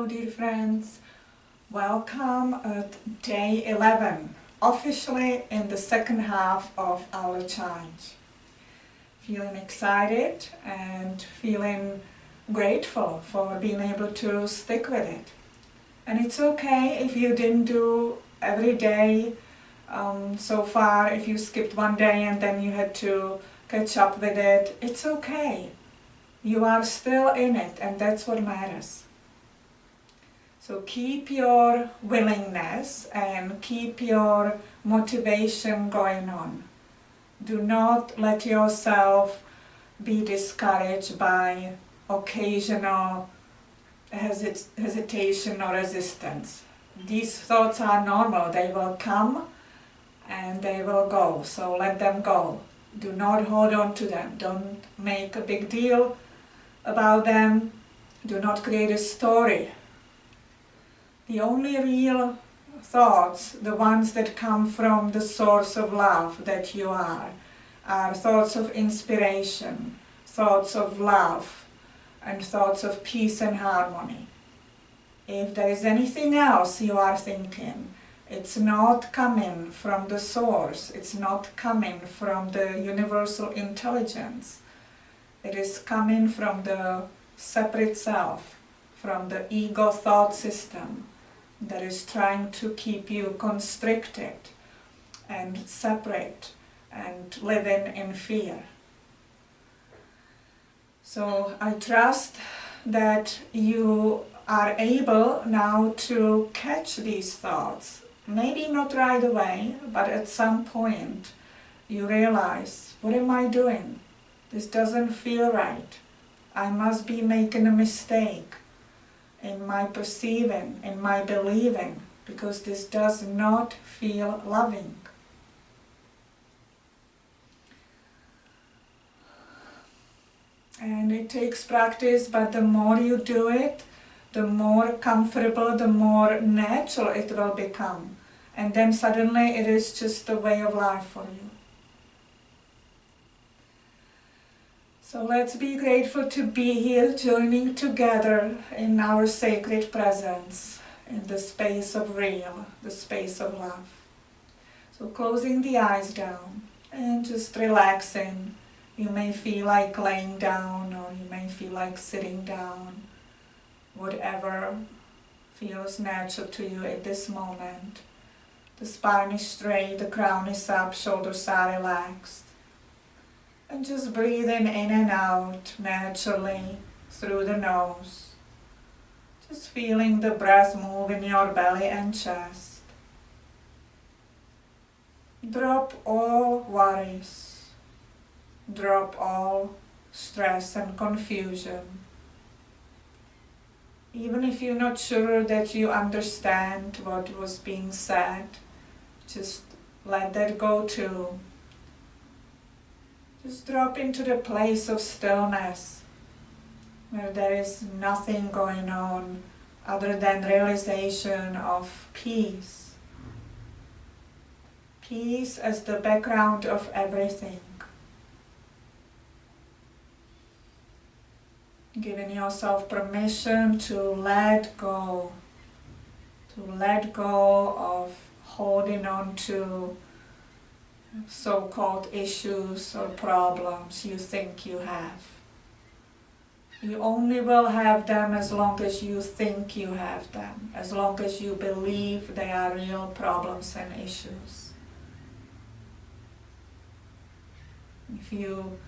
Hello dear friends, welcome at day 11, officially in the second half of our challenge. Feeling excited and feeling grateful for being able to stick with it. And it's okay if you didn't do every day so far, if you skipped one day and then you had to catch up with it, it's okay. You are still in it, and that's what matters. So keep your willingness and keep your motivation going on. Do not let yourself be discouraged by occasional hesitation or resistance. These thoughts are normal. They will come and they will go. So let them go. Do not hold on to them. Don't make a big deal about them. Do not create a story. The only real thoughts, the ones that come from the source of love that you are thoughts of inspiration, thoughts of love, and thoughts of peace and harmony. If there is anything else you are thinking, it's not coming from the source, it's not coming from the universal intelligence. It is coming from the separate self, from the ego thought system that is trying to keep you constricted and separate and living in fear. So I trust that you are able now to catch these thoughts. Maybe not right away, but at some point you realize, what am I doing? This doesn't feel right. I must be making a mistake in my perceiving, in my believing, because this does not feel loving. And it takes practice, but the more you do it, the more comfortable, the more natural it will become. And then suddenly it is just a way of life for you. So let's be grateful to be here, joining together in our sacred presence, in the space of real, the space of love. So closing the eyes down and just relaxing. You may feel like laying down, or you may feel like sitting down, whatever feels natural to you at this moment. The spine is straight, the crown is up, shoulders are relaxed. And just breathing in and out naturally through the nose. Just feeling the breath move in your belly and chest. Drop all worries. Drop all stress and confusion. Even if you're not sure that you understand what was being said, just let that go too. Just drop into the place of stillness, where there is nothing going on other than realization of peace. Peace as the background of everything. Giving yourself permission to let go of holding on to so-called issues or problems you think you have. You only will have them as long as you think you have them, as long as you believe they are real problems and issues. If you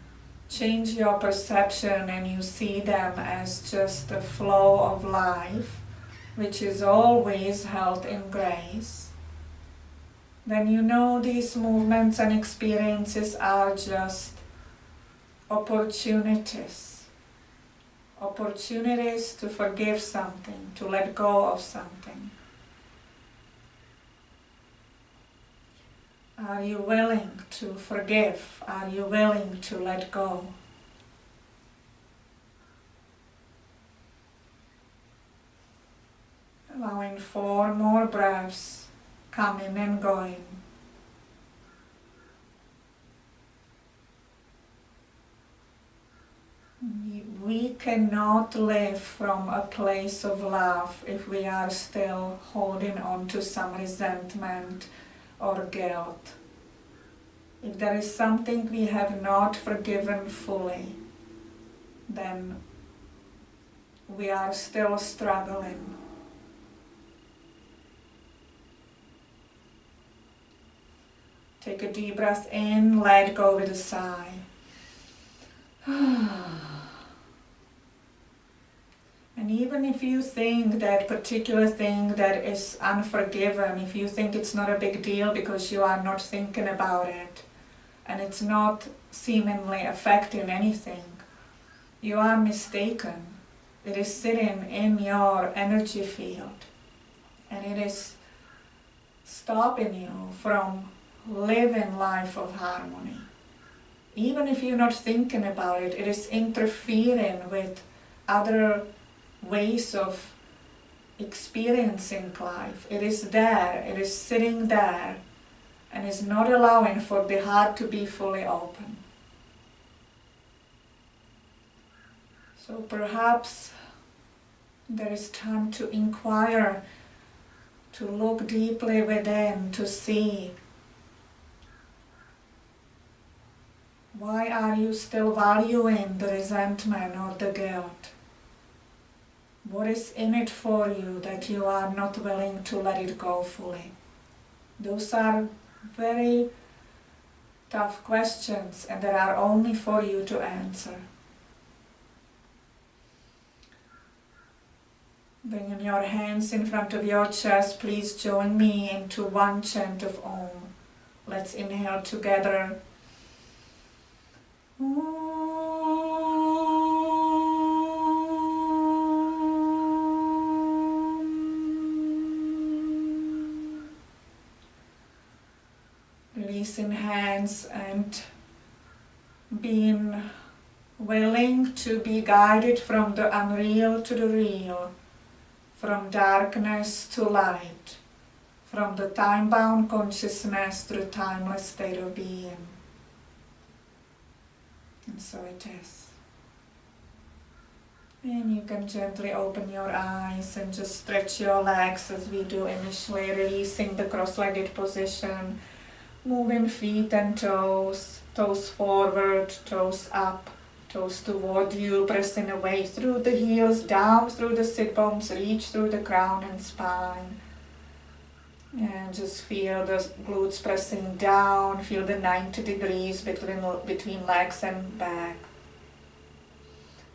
change your perception and you see them as just a flow of life, which is always held in grace, then you know these movements and experiences are just opportunities. Opportunities to forgive something, to let go of something. Are you willing to forgive? Are you willing to let go? Allowing 4 more breaths, coming and going. We we cannot live from a place of love if we are still holding on to some resentment or guilt. If there is something we have not forgiven fully, then we are still struggling. Take a deep breath in, let go with a sigh. And even if you think that particular thing that is unforgiven, if you think it's not a big deal because you are not thinking about it, and it's not seemingly affecting anything, you are mistaken. It is sitting in your energy field, and it is stopping you from living life of harmony. Even if you're not thinking about it, it is interfering with other ways of experiencing life. It is there, it is sitting there, and is not allowing for the heart to be fully open. So perhaps there is time to inquire, to look deeply within, to see why are you still valuing the resentment or the guilt? What is in it for you that you are not willing to let it go fully? Those are very tough questions, and they are only for you to answer. Bringing your hands in front of your chest, please join me into one chant of Om. Let's inhale together. Releasing hands and being willing to be guided from the unreal to the real, from darkness to light, from the time-bound consciousness to the timeless state of being. And so it is. And you can gently open your eyes and just stretch your legs as we do initially, releasing the cross-legged position, moving feet and toes, toes forward, toes up, toes toward you, pressing away through the heels, down through the sit bones, reach through the crown and spine. And just feel the glutes pressing down, feel the 90 degrees between legs and back.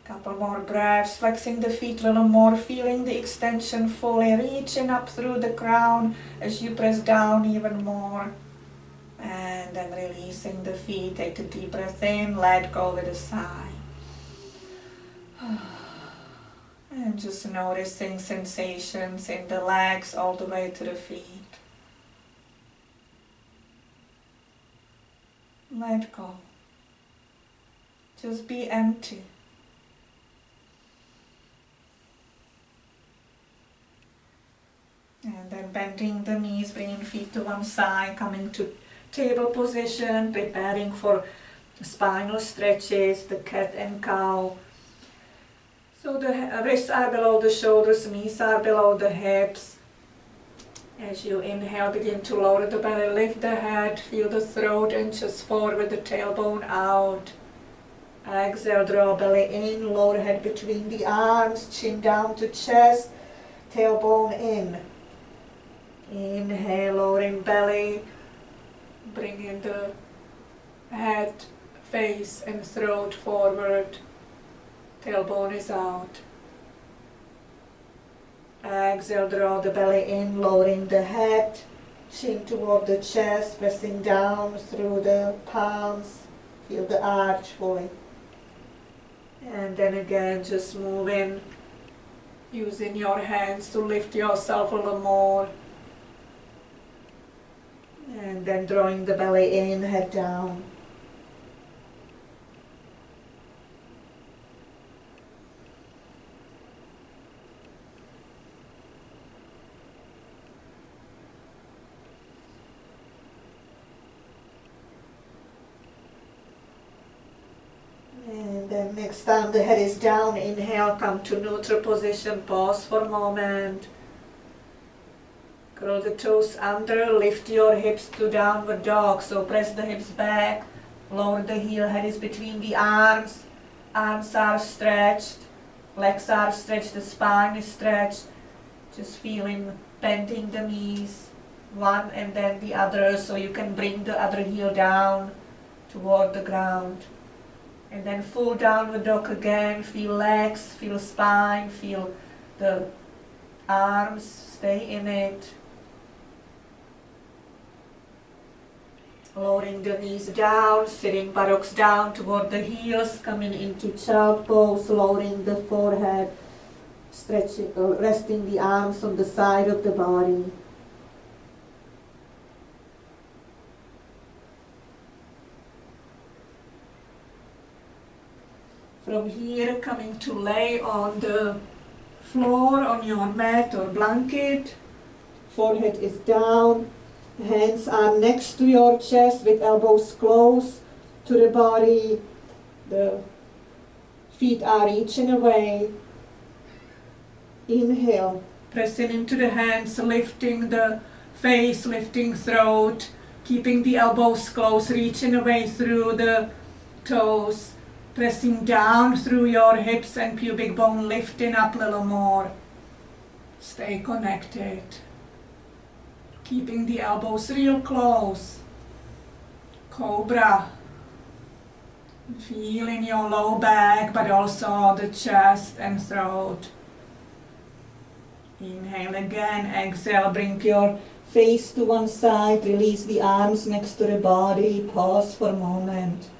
Couple more breaths, flexing the feet a little more, feeling the extension fully, reaching up through the crown as you press down even more. And then releasing the feet, take a deep breath in, let go with a sigh. And just noticing sensations in the legs all the way to the feet. Let go. Just be empty. And then bending the knees, bringing feet to one side, coming to table position, preparing for spinal stretches, the cat and cow. So the wrists are below the shoulders, knees are below the hips. As you inhale, begin to lower the belly, lift the head, feel the throat inches forward, the tailbone out. Exhale, draw belly in, lower head between the arms, chin down to chest, tailbone in. Inhale, lowering belly, bringing the head, face and throat forward, tailbone is out. Exhale, draw the belly in, lowering the head, chin toward the chest, pressing down through the palms, feel the arch fully. And then again, just moving, using your hands to lift yourself a little more. And then drawing the belly in, head down. And And then next time the head is down, inhale, come to neutral position, pause for a moment. Curl the toes under, lift your hips to downward dog. So press the hips back, lower the heel, head is between the arms. Arms are stretched, legs are stretched, the spine is stretched. Just feeling bending the knees, one and then the other, so you can bring the other heel down toward the ground. And then full downward dog again, feel legs, feel spine, feel the arms, stay in it. Lowering the knees down, sitting buttocks down toward the heels, coming into child pose, lowering the forehead, stretching, resting the arms on the side of the body. From here, coming to lay on the floor, on your mat or blanket. Forehead is down. Hands are next to your chest with elbows close to the body. The feet are reaching away. Inhale, pressing into the hands, lifting the face, lifting throat, keeping the elbows close, reaching away through the toes, pressing down through your hips and pubic bone, lifting up a little more. Stay connected. Keeping the elbows real close. Cobra. Feeling your low back, but also the chest and throat. Inhale again, exhale, bring your face to one side, release the arms next to the body, pause for a moment.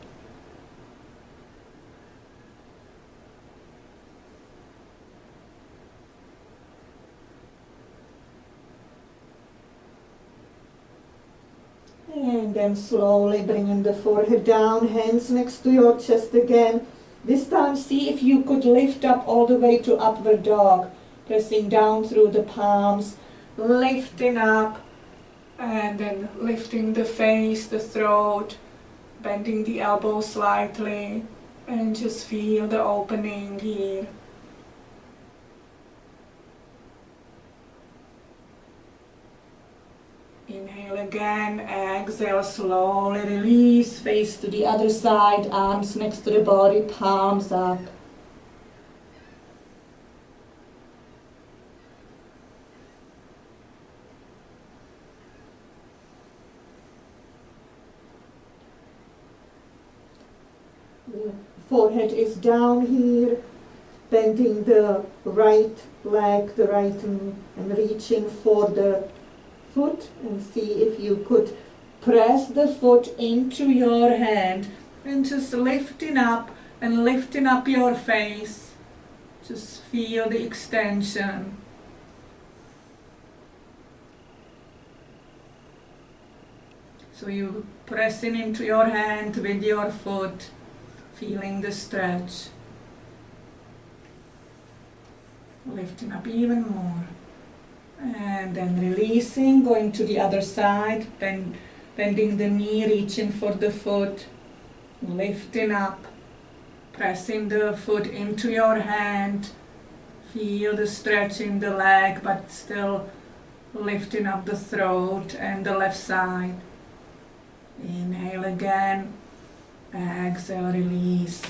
And then slowly bringing the forehead down, hands next to your chest again. This time see if you could lift up all the way to upward dog. Pressing down through the palms, lifting up, and then lifting the face, the throat, bending the elbows slightly, and just feel the opening here. Inhale again, exhale, slowly release, face to the other side, arms next to the body, palms up. The forehead is down here, bending the right leg, the right knee, and reaching for the foot, and see if you could press the foot into your hand and just lifting up and lifting up your face. Just feel the extension. So you pressing into your hand with your foot, feeling the stretch. Lifting up even more. And then releasing, going to the other side, bending the knee, reaching for the foot, lifting up, pressing the foot into your hand, feel the stretch in the leg, but still lifting up the throat and the left side. Inhale again, exhale, release,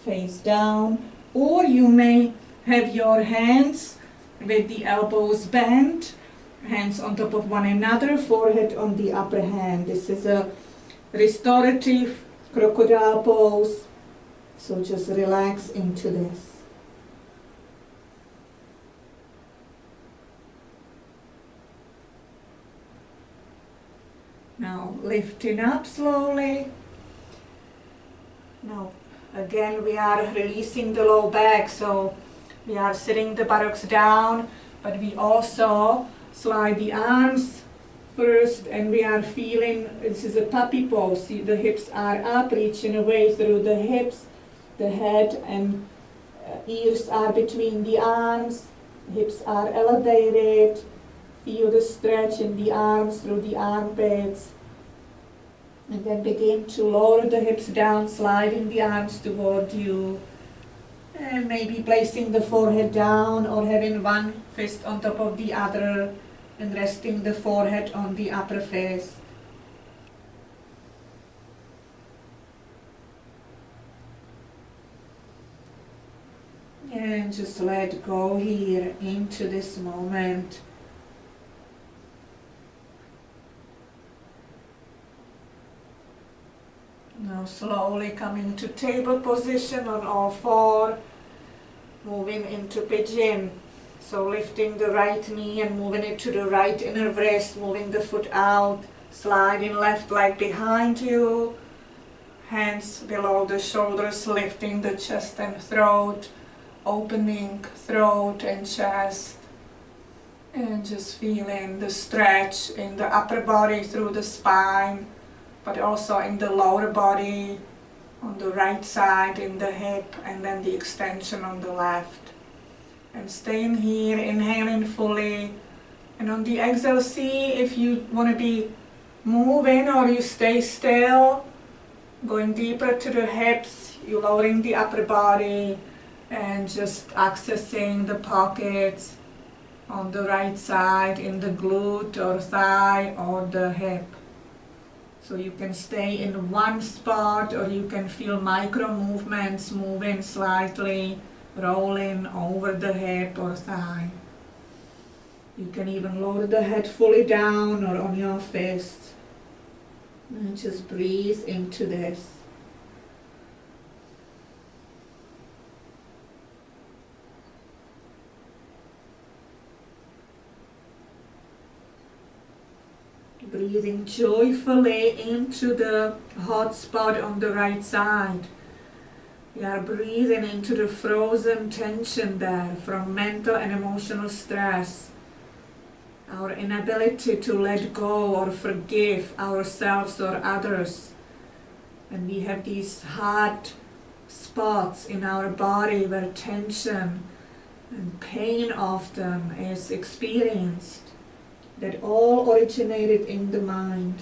face down, or you may have your hands with the elbows bent, hands on top of one another, forehead on the upper hand. This is a restorative crocodile pose, so just relax into this. Now lifting up slowly. Now again we are releasing the low back, so we are sitting the buttocks down, but we also slide the arms first, and we are feeling, this is a puppy pose. See, the hips are up, reaching away through the hips, the head and ears are between the arms, hips are elevated, feel the stretch in the arms through the armpits, And then begin to lower the hips down, sliding the arms toward you. And maybe placing the forehead down or having one fist on top of the other and resting the forehead on the upper fist. And just let go here into this moment. Now slowly coming to table position on all four, moving into pigeon. So lifting the right knee and moving it to the right inner wrist, moving the foot out, sliding left leg behind you, hands below the shoulders, lifting the chest and throat, opening throat and chest, and just feeling the stretch in the upper body through the spine, but also in the lower body, on the right side, in the hip, and then the extension on the left. And staying here, inhaling fully, and on the exhale, see if you want to be moving or you stay still, going deeper to the hips, you lowering the upper body, and just accessing the pockets on the right side in the glute or thigh or the hip. So you can stay in one spot or you can feel micro movements moving slightly, rolling over the hip or thigh. You can even lower the head fully down or on your fist. And just breathe into this. Breathing joyfully into the hot spot on the right side. We are breathing into the frozen tension there from mental and emotional stress. Our inability to let go or forgive ourselves or others. And we have these hard spots in our body where tension and pain often is experienced. That all originated in the mind.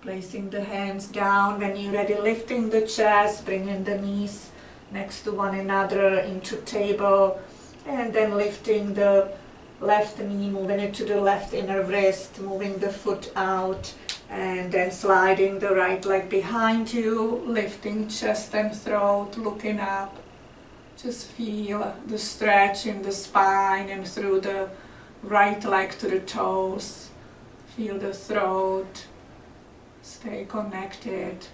Placing the hands down when you're ready, lifting the chest, bringing the knees next to one another into table, and then lifting the left knee, moving it to the left inner wrist, moving the foot out, and then sliding the right leg behind you, lifting chest and throat, looking up. Just feel the stretch in the spine and through the right leg to the toes. Feel the throat. Stay connected.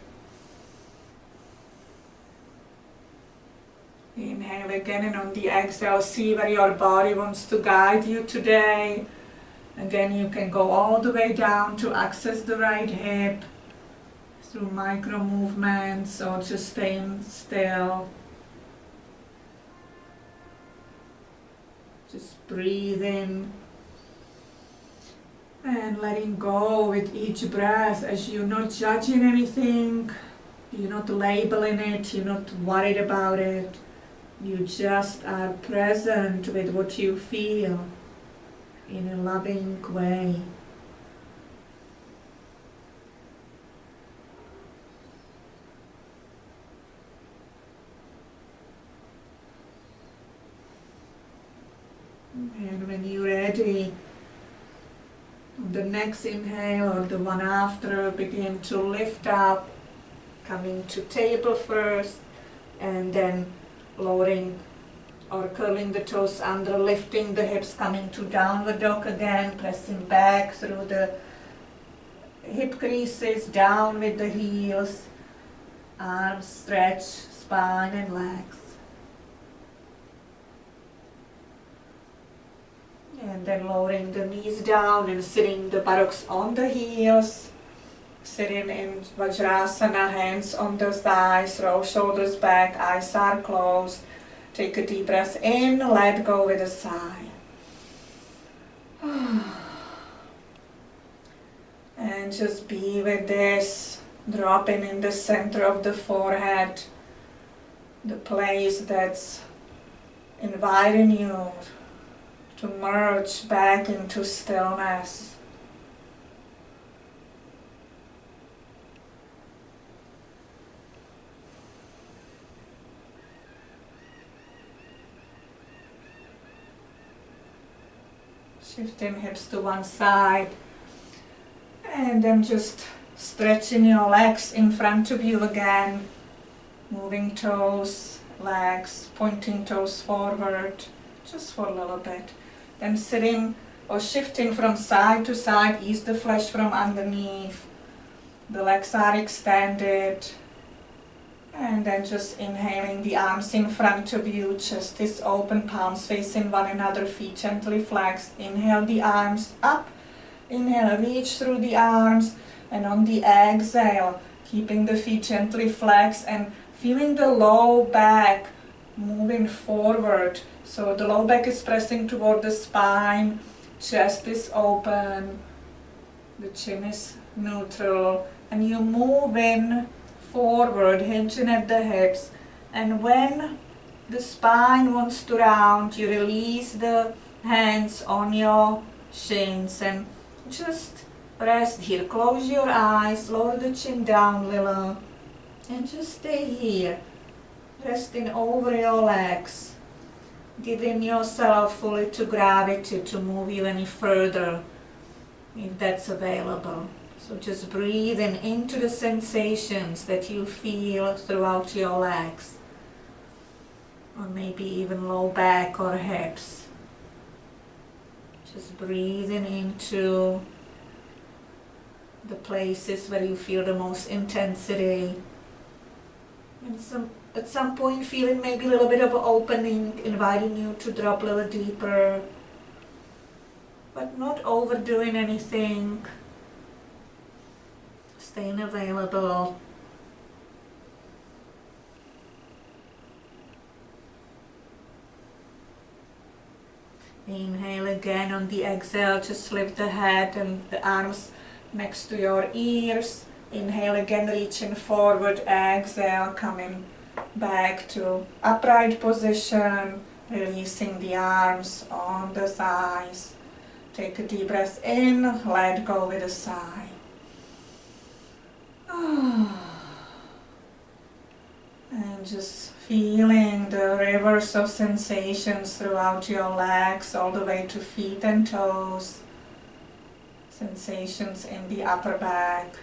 Inhale again, and on the exhale, see where your body wants to guide you today. Again, you can go all the way down to access the right hip through micro movements or just staying still. Just breathing and letting go with each breath as you're not judging anything, you're not labeling it, you're not worried about it. You just are present with what you feel in a loving way. And when you're ready, the next inhale or the one after, begin to lift up, coming to table first, and then lowering or curling the toes under, lifting the hips, coming to downward dog again, pressing back through the hip creases, down with the heels, arms stretch, spine and legs. And then lowering the knees down and sitting the buttocks on the heels. Sitting in Vajrasana, hands on the thighs, roll shoulders back, eyes are closed. Take a deep breath in, let go with a sigh. And just be with this, dropping in the center of the forehead, the place that's inviting you to merge back into stillness. Shifting hips to one side. And then just stretching your legs in front of you again. Moving toes, legs, pointing toes forward, just for a little bit. Then sitting or shifting from side to side, ease the flesh from underneath. The legs are extended. And then just inhaling, the arms in front of you, chest is open, palms facing one another, feet gently flexed. Inhale the arms up. Inhale, reach through the arms. And on the exhale, keeping the feet gently flexed and feeling the low back moving forward. So the low back is pressing toward the spine, chest is open, the chin is neutral, and you move in forward, hinging at the hips. And when the spine wants to round, you release the hands on your shins and just rest here. Close your eyes, lower the chin down a little, and just stay here, resting over your legs, giving yourself fully to gravity to move you any further if that's available. So just breathing into the sensations that you feel throughout your legs, or maybe even low back or hips. Just breathing into the places where you feel the most intensity. And at some point feeling maybe a little bit of an opening, inviting you to drop a little deeper, but not overdoing anything. Staying available. Inhale again. On the exhale, just lift the head and the arms next to your ears. Inhale again, reaching forward. Exhale, coming back to upright position, releasing the arms on the thighs. Take a deep breath in, let go with a sigh. And just feeling the rivers of sensations throughout your legs, all the way to feet and toes. Sensations in the upper back.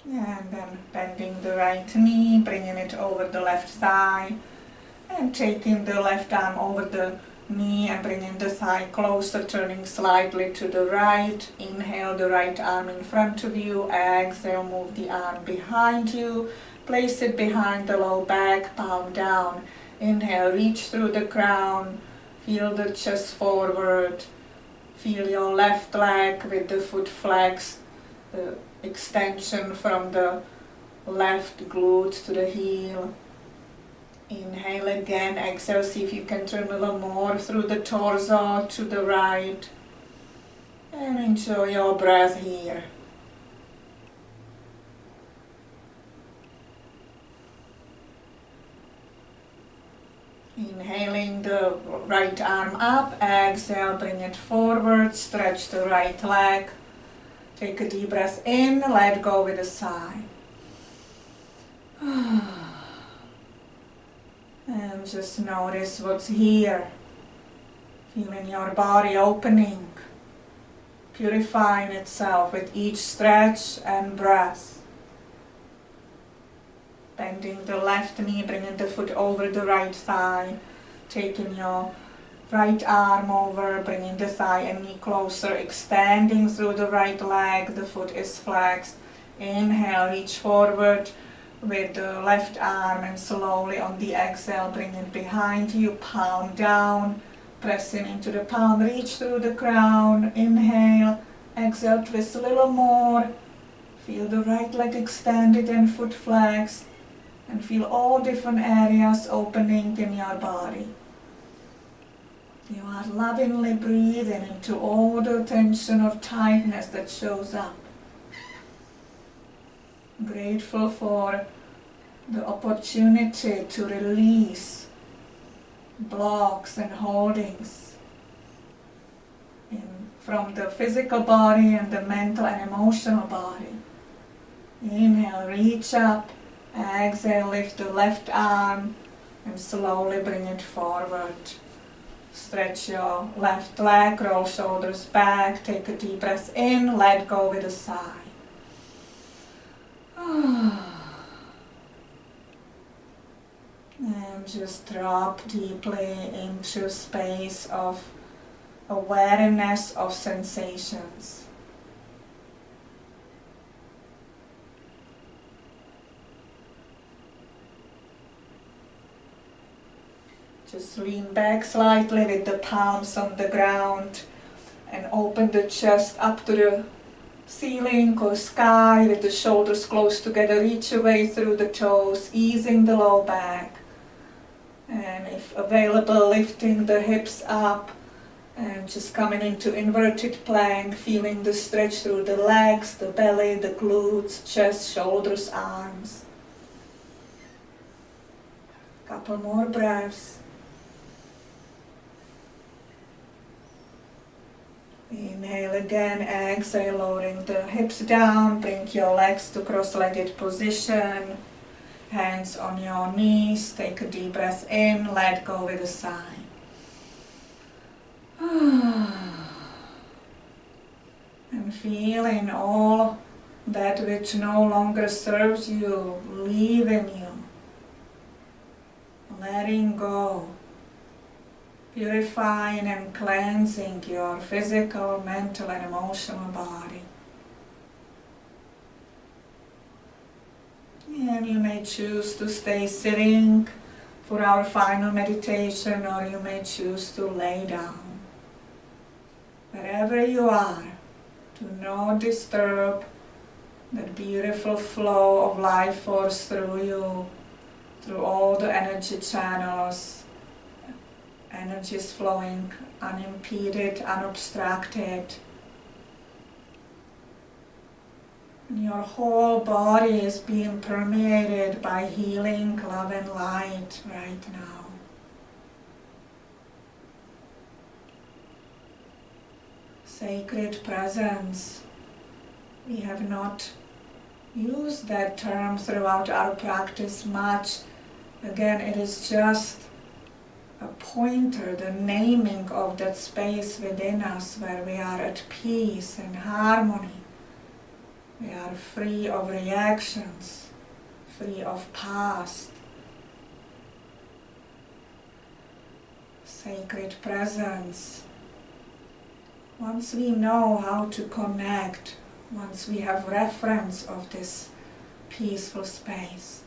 And then bending the right knee, bringing it over the left thigh, and taking the left arm over the knee and bringing the thigh closer, turning slightly to the right. Inhale the right arm in front of you. Exhale, move the arm behind you. Place it behind the low back, palm down. Inhale, reach through the crown. Feel the chest forward. Feel your left leg with the foot flexed. The extension from the left glute to the heel. Inhale again, exhale, see if you can turn a little more through the torso to the right. And enjoy your breath here. Inhaling the right arm up, exhale, bring it forward, stretch the right leg. Take a deep breath in, let go with a sigh. And just notice what's here. Feeling your body opening, purifying itself with each stretch and breath. Bending the left knee, bringing the foot over the right thigh. Taking your right arm over, bringing the thigh and knee closer, extending through the right leg, the foot is flexed. Inhale, reach forward with the left arm and slowly on the exhale, bring it behind you, palm down, pressing into the palm, reach through the crown. Inhale, exhale, twist a little more. Feel the right leg extended and foot flexed, and feel all different areas opening in your body. You are lovingly breathing into all the tension or tightness that shows up. Grateful for the opportunity to release blocks and holdings from the physical body and the mental and emotional body. Inhale, reach up. Exhale, lift the left arm and slowly bring it forward. Stretch your left leg, roll shoulders back, take a deep breath in, let go with a sigh. And just drop deeply into a space of awareness of sensations. Just lean back slightly with the palms on the ground and open the chest up to the ceiling or sky with the shoulders close together. Reach away through the toes, easing the low back. And if available, lifting the hips up and just coming into inverted plank, feeling the stretch through the legs, the belly, the glutes, chest, shoulders, arms. Couple more breaths. Inhale again, exhale, lowering the hips down, bring your legs to cross-legged position, hands on your knees, take a deep breath in, let go with a sigh. And feeling all that which no longer serves you, leaving you, letting go. Purifying and cleansing your physical, mental and emotional body. And you may choose to stay sitting for our final meditation, or you may choose to lay down. Wherever you are, do not disturb that beautiful flow of life force through you, through all the energy channels. Energy is flowing unimpeded, unobstructed. And your whole body is being permeated by healing, love and light right now. Sacred presence. We have not used that term throughout our practice much. Again, it is just a pointer, the naming of that space within us where we are at peace and harmony. We are free of reactions, free of past. Sacred presence. Once we know how to connect, once we have reference of this peaceful space,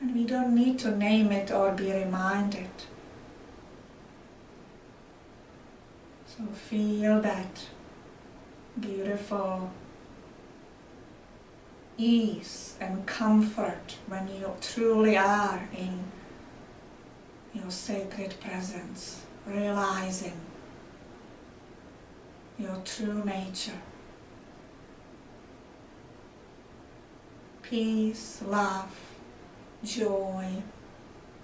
and we don't need to name it or be reminded. So feel that beautiful ease and comfort when you truly are in your sacred presence, realizing your true nature. Peace, love, joy,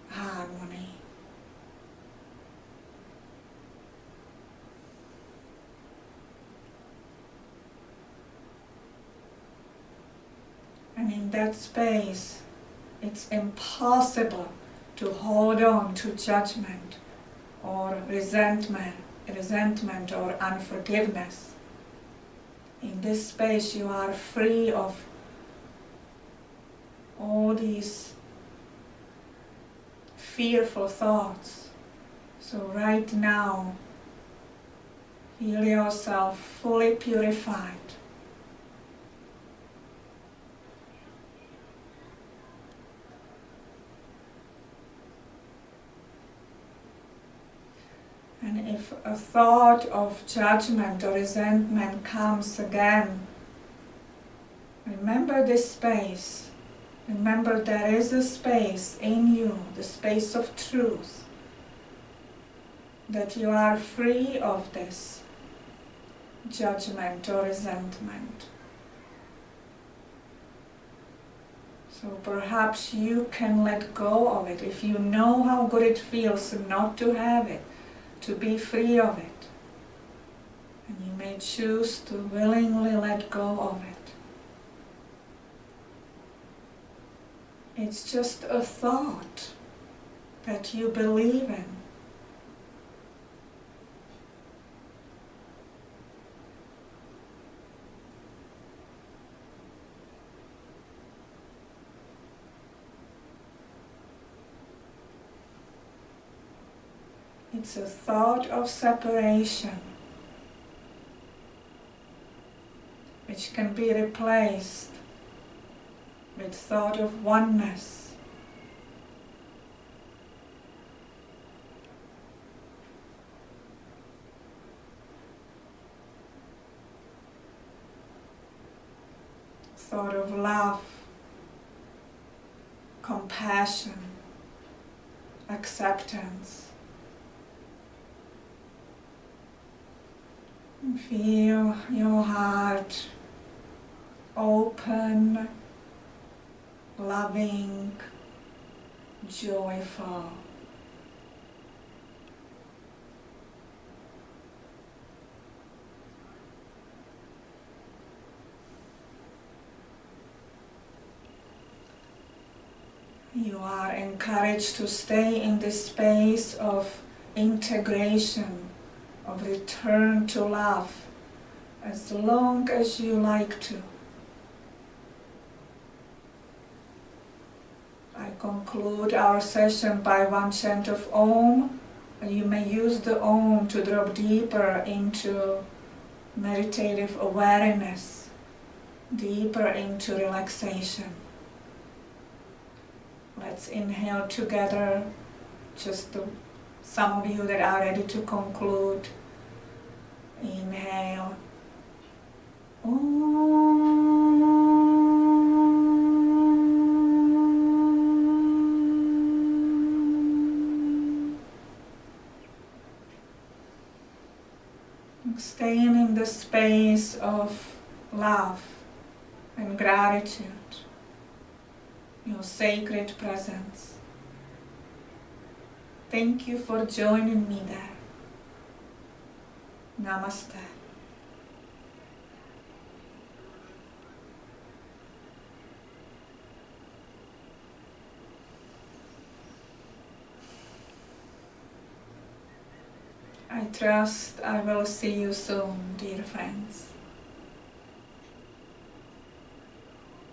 harmony. And in that space, it's impossible to hold on to judgment or resentment or unforgiveness. In this space, you are free of all these fearful thoughts. So right now, feel yourself fully purified. And if a thought of judgment or resentment comes again, remember this space. Remember there is a space in you, the space of truth, that you are free of this judgment or resentment. So perhaps you can let go of it if you know how good it feels not to have it, to be free of it. And you may choose to willingly let go of it. It's just a thought that you believe in. It's a thought of separation, which can be replaced with thought of oneness. Thought of love, compassion, acceptance. And feel your heart open, loving, joyful. You are encouraged to stay in this space of integration, of return to love, as long as you like to. I conclude our session by one chant of Om, and you may use the Om to drop deeper into meditative awareness, deeper into relaxation. Let's inhale together, some of you that are ready to conclude. Inhale. Staying in the space of love and gratitude, your sacred presence. Thank you for joining me there. Namaste. I trust I will see you soon, dear friends.